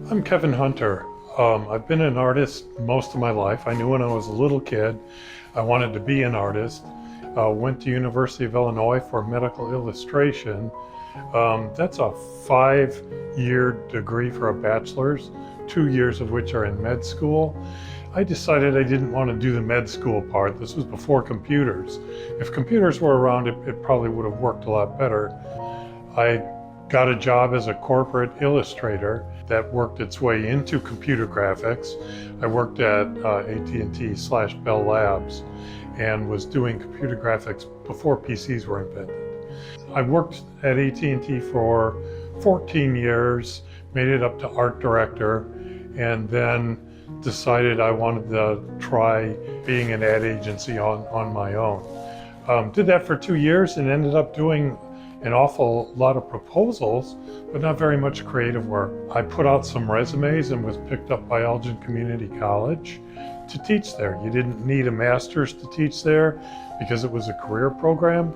I'm Kevin Hunter. I've been an artist most of my life. I knew when I was a little kid I wanted to be an artist. Went to University of Illinois for medical illustration. That's a 5-year degree for a bachelor's, 2 years of which are in med school. I decided I didn't want to do the med school part. This was before computers. If computers were around, it probably would have worked a lot better. I got a job as a corporate illustrator that worked its way into computer graphics. I worked at AT&T/Bell Labs and was doing computer graphics before PCs were invented. I worked at AT&T for 14 years, made it up to art director, and then decided I wanted to try being an ad agency on my own. Did that for 2 years and ended up doing an awful lot of proposals, but not very much creative work. I put out some resumes and was picked up by Elgin Community College to teach there. You didn't need a master's to teach there because it was a career program,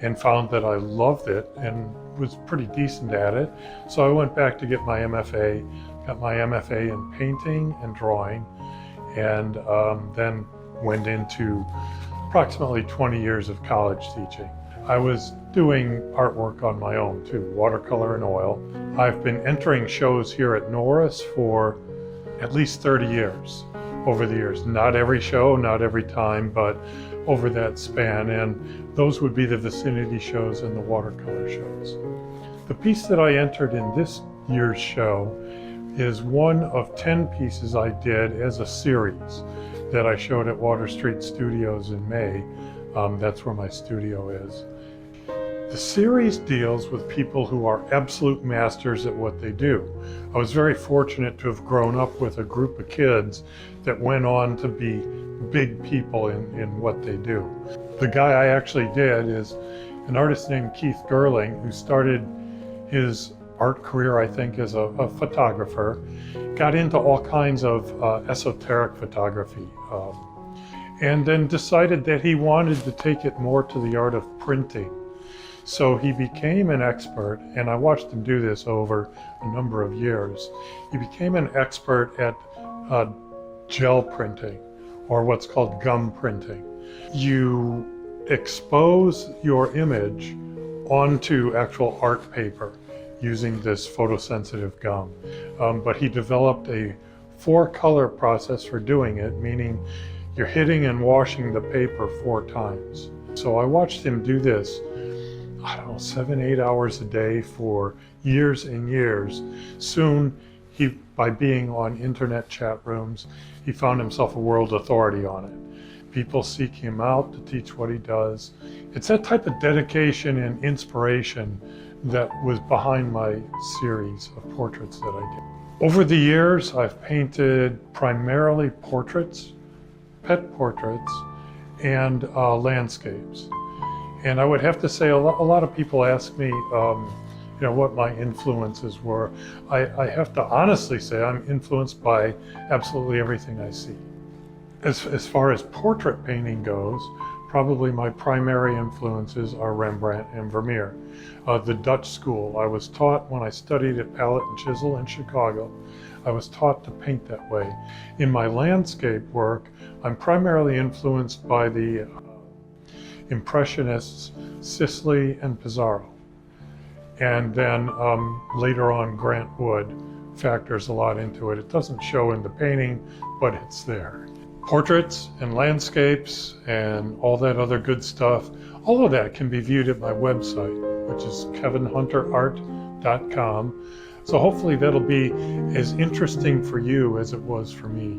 and found that I loved it and was pretty decent at it. So I went back to get my MFA, got my MFA in painting and drawing, and then went into approximately 20 years of college teaching. I was doing artwork on my own too, watercolor and oil. I've been entering shows here at Norris for at least 30 years over the years. Not every show, not every time, but over that span. And those would be the Vicinity shows and the watercolor shows. The piece that I entered in this year's show is one of 10 pieces I did as a series that I showed at Water Street Studios in May. That's where my studio is. The series deals with people who are absolute masters at what they do. I was very fortunate to have grown up with a group of kids that went on to be big people in what they do. The guy I actually did is an artist named Keith Gerling, who started his art career, I think, as a photographer, got into all kinds of esoteric photography, and then decided that he wanted to take it more to the art of printing. So he became an expert, and I watched him do this over a number of years. He became an expert at gel printing, or what's called gum printing. You expose your image onto actual art paper using this photosensitive gum. But he developed a 4-color process for doing it, meaning you're hitting and washing the paper 4 times. So I watched him do this, 7-8 hours a day for years and years. Soon, by being on internet chat rooms, he found himself a world authority on it. People seek him out to teach what he does. It's that type of dedication and inspiration that was behind my series of portraits that I did. Over the years, I've painted primarily portraits, pet portraits, and landscapes. And I would have to say, a lot of people ask me, what my influences were. I have to honestly say I'm influenced by absolutely everything I see. As far as portrait painting goes, probably my primary influences are Rembrandt and Vermeer. The Dutch school, I was taught when I studied at Palette and Chisel in Chicago, I was taught to paint that way. In my landscape work, I'm primarily influenced by the Impressionists, Sisley and Pissarro. And then later on, Grant Wood factors a lot into it. It doesn't show in the painting, but it's there. Portraits and landscapes and all that other good stuff, all of that can be viewed at my website, which is kevinhunterart.com. So hopefully that'll be as interesting for you as it was for me.